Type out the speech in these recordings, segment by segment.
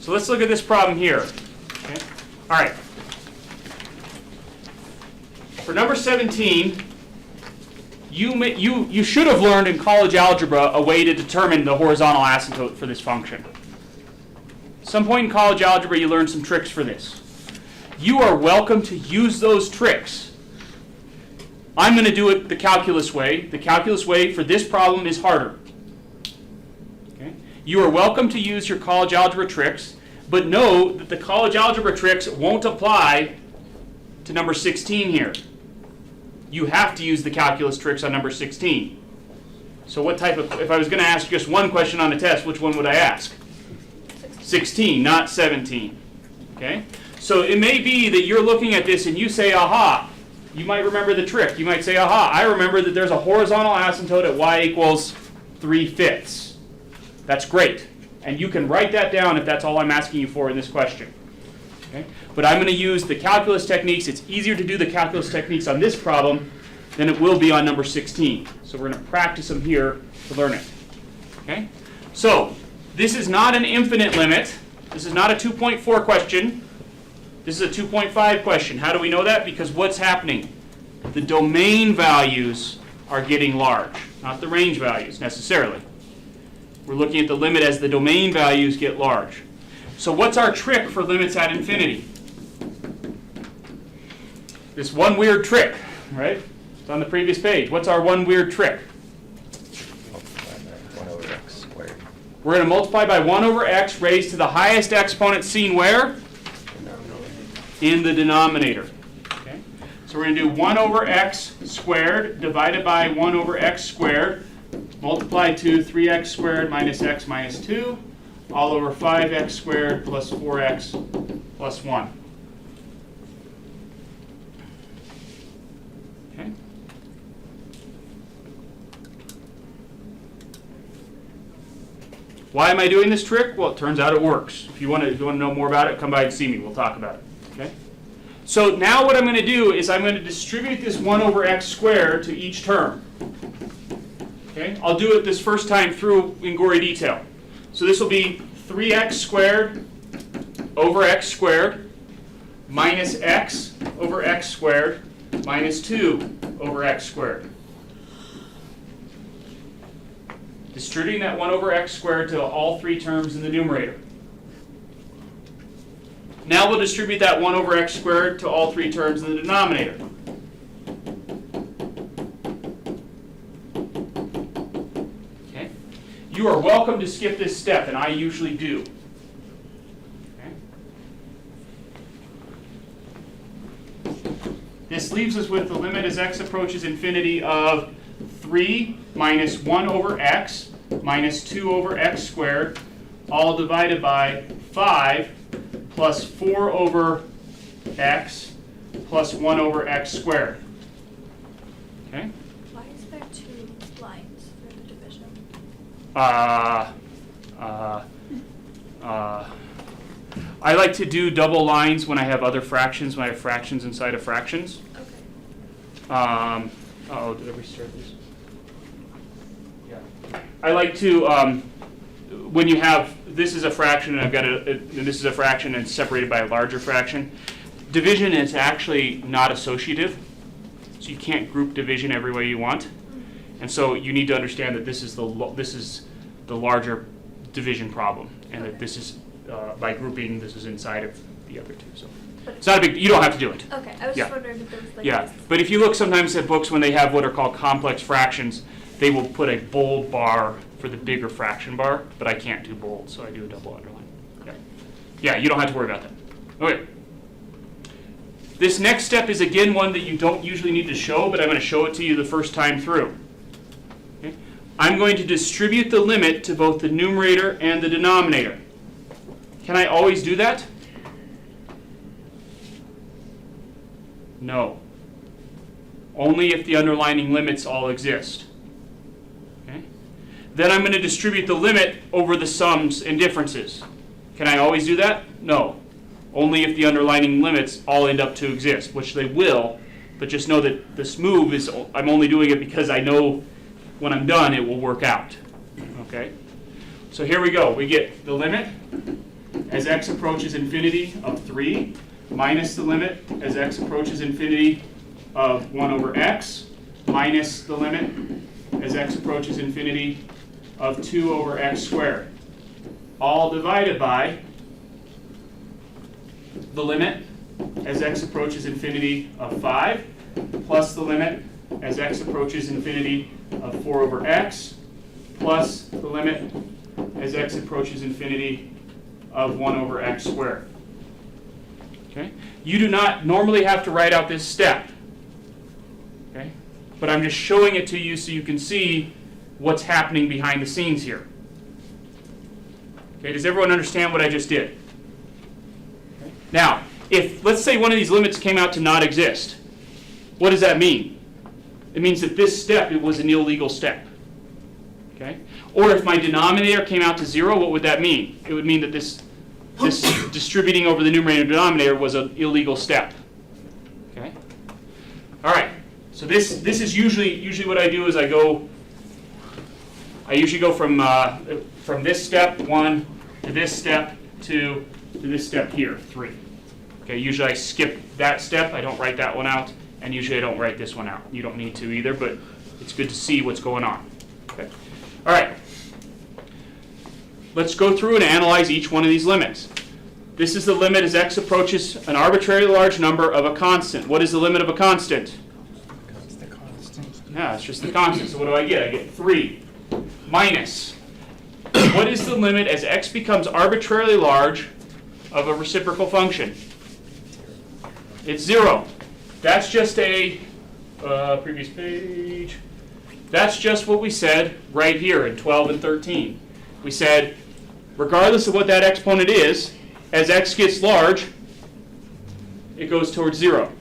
So let's look at this problem here. Okay. All right. For number 17, you should have learned in college algebra a way to determine the horizontal asymptote for this function. At some point in college algebra, you learned some tricks for this. You are welcome to use those tricks. I'm going to do it the calculus way. The calculus way for this problem is harder. Okay? You are welcome to use your college algebra tricks, but know that the college algebra tricks won't apply to number 16 here. You have to use the calculus tricks on number 16. So what type of, if I was going to ask just one question on a test, which one would I ask? 16, not 17. Okay? So it may be that you're looking at this and you say, aha. You might remember the trick. You might say, aha, I remember that there's a horizontal asymptote at y equals 3/5. That's great. And you can write that down if that's all I'm asking you for in this question. Okay? But I'm going to use the calculus techniques. It's easier to do the calculus techniques on this problem than it will be on number 16. So we're going to practice them here to learn it. Okay? So this is not an infinite limit. This is not a 2.4 question. This is a 2.5 question. How do we know that? Because what's happening? The domain values are getting large, not the range values necessarily. We're looking at the limit as the domain values get large. So what's our trick for limits at infinity? This one weird trick, right? It's on the previous page. What's our one weird trick? Multiply by 1 over x squared. We're going to multiply by 1 over x raised to the highest exponent seen where? In the denominator. Okay? So we're going to do 1 over x squared divided by 1 over x squared multiplied to 3x squared minus x minus 2 all over 5x squared plus 4x plus 1. Okay? Why am I doing this trick? Well, it turns out it works. If you want to know more about it, come by and see me. We'll talk about it. Okay? So now what I'm going to do is I'm going to distribute this 1 over x squared to each term. Okay? I'll do it this first time through in gory detail. So this will be 3x squared over x squared minus x over x squared minus 2 over x squared. Distributing that 1 over x squared to all three terms in the numerator. Now we'll distribute that 1 over x squared to all three terms in the denominator. Okay? You are welcome to skip this step, and I usually do. Okay? This leaves us with the limit as x approaches infinity of 3 minus 1 over x minus 2 over x squared, all divided by 5 plus 4 over x plus 1 over x squared. Okay? Why is there 2 lines for the division? I like to do double lines when I have other fractions, when I have fractions inside of fractions. Okay. Uh-oh, did I restart this? Yeah. I like to, when you have, this is a fraction and I've got and this is a fraction and it's separated by a larger fraction. Division is actually not associative, so you can't group division every way you want. And so you need to understand that this is the larger division problem, and that this is, by grouping, this is inside of the other two. So it's not a big, you don't have to do it. Okay, I was just wondering if there was like Yeah, this. but if you look sometimes at books when they have what are called complex fractions, they will put a bold bar for the bigger fraction bar, but I can't do bold, so I do a double underline. Yeah, yeah, you don't have to worry about that. Okay. This next step is again one that you don't usually need to show, but I'm going to show it to you the first time through. Okay. I'm going to distribute the limit to both the numerator and the denominator. Can I always do that? No. Only if the underlining limits all exist. Okay? Then I'm going to distribute the limit over the sums and differences. Can I always do that? No. Only if the underlining limits all end up to exist, which they will, but just know that this move is, I'm only doing it because I know when I'm done it will work out. Okay? So here we go. We get the limit as x approaches infinity of 3 minus the limit as x approaches infinity of 1 over x minus the limit as x approaches infinity of 2 over x squared, all divided by the limit as x approaches infinity of 5 plus the limit as x approaches infinity of 4 over x plus the limit as x approaches infinity of 1 over x squared. Okay? You do not normally have to write out this step. Okay? But I'm just showing it to you so you can see what's happening behind the scenes here. Okay? Does everyone understand what I just did? Okay. Now, if let's say one of these limits came out to not exist, what does that mean? It means that this step, it was an illegal step. Okay? Or if my denominator came out to 0, what would that mean? It would mean that this distributing over the numerator and denominator was an illegal step. Okay? All right. So this is usually what I do is I usually go from this step 1 to this step 2 to this step here 3. Okay. Usually I skip that step. I don't write that one out, and usually I don't write this one out. You don't need to either, but it's good to see what's going on. Okay. All right. Let's go through and analyze each one of these limits. This is the limit as x approaches an arbitrarily large number of a constant. What is the limit of a constant? It's the constant. Yeah, it's just the constant. So what do I get? I get 3 minus. What is the limit as x becomes arbitrarily large of a reciprocal function? It's 0. That's just a previous page. That's just what we said right here in 12 and 13. We said, regardless of what that exponent is, as x gets large, it goes towards 0.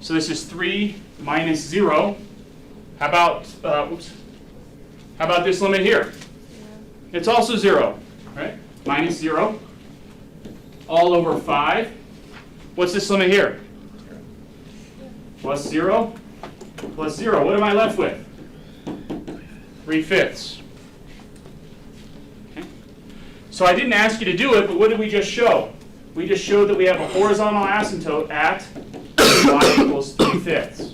So this is 3 minus 0. How about this limit here? It's also 0, right? Minus 0 all over 5. What's this limit here? Plus 0 plus 0. What am I left with? 3/5. Okay. So I didn't ask you to do it, but what did we just show? We just showed that we have a horizontal asymptote at y equals 3/5.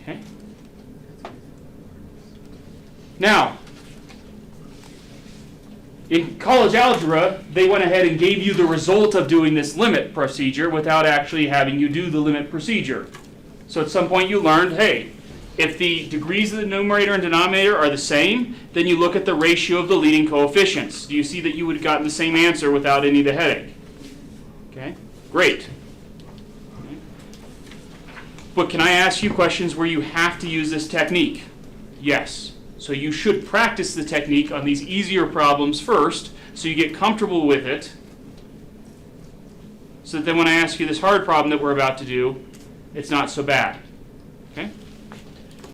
Okay. Now, in college algebra, they went ahead and gave you the result of doing this limit procedure without actually having you do the limit procedure. So at some point you learned, hey, if the degrees of the numerator and denominator are the same, then you look at the ratio of the leading coefficients. Do you see that you would have gotten the same answer without any of the headache? Okay, great. Okay. But can I ask you questions where you have to use this technique? Yes. So you should practice the technique on these easier problems first, so you get comfortable with it, so that then when I ask you this hard problem that we're about to do, it's not so bad.